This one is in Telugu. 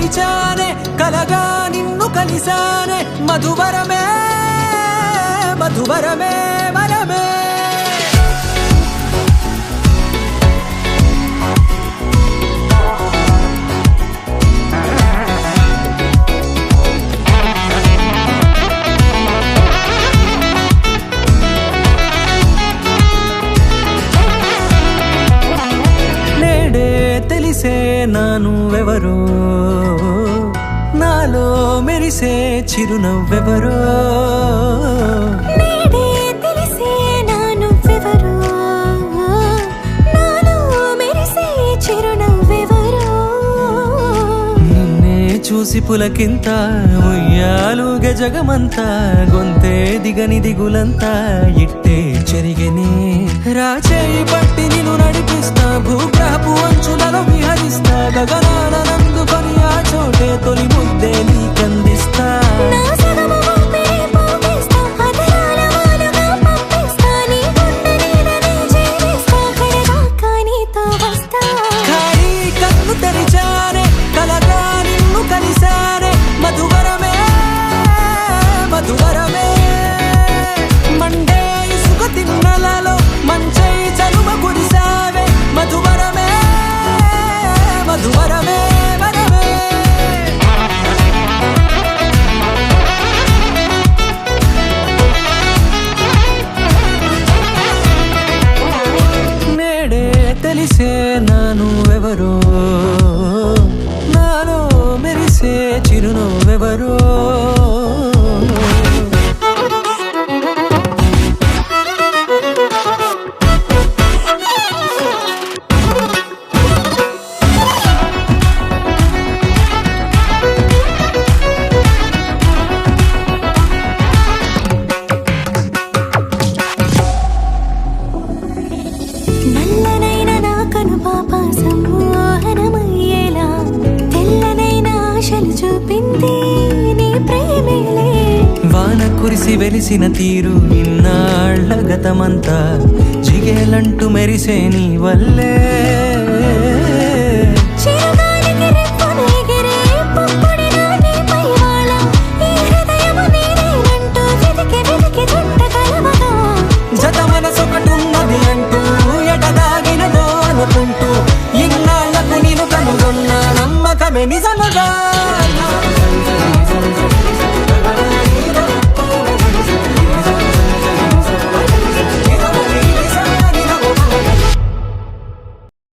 తెరిచానే కలగా నిన్ను కలిసానే మధువరమే మధువరమే వరమే తెలిసే నానువెవరో నాలో మెరిసే చిరునవ్వెవరో నేడే తెలిసే నానువెవరో నాలో మెరిసే చిరునవ్వెవరో నిన్నే చూసి పులకింత ఉయ్యాలుగే జగమంతా గొంతే దిగని దిగులంతా ఇట్టే చెరిగెనే రాచేయి పట్టి నిన్ను నడిపిస్తా భూగ్రహపు అంచులలో విహరిస్తా గగనాన నందుకొని ఆ చోటే తొలి ముద్దే నీకందిస్తా నా సగము ఊపిరి పోగేస్తా అదరాల వాలుగా పంపిస్తా నీ గుండె నీడనే చేరిస్తా కడదాకా నీతో వస్తా ఖాళీ కన్ను తెరిచానే కలగా నిన్ను కలిసానే మధువరమే మధువరమే మండే ఇసుక తిన్నలలో మంచై చలువ కురిసావే మధువరమే మధువరమే వరమే నేడే తెలిసే నానువెవరో నాలో మెరిసే చిరునవ్వెవరో నల్లనైన నా కనుపాప సమ్మోహనమయ్యేలా తెల్లనైన ఆశలు చూపింది నీ ప్రేమేలే వాన కురిసి వెలిసిన తీరు ఇన్నాళ్ల గతమంతా జిగేలంటూ మెరిసే నీ వల్లే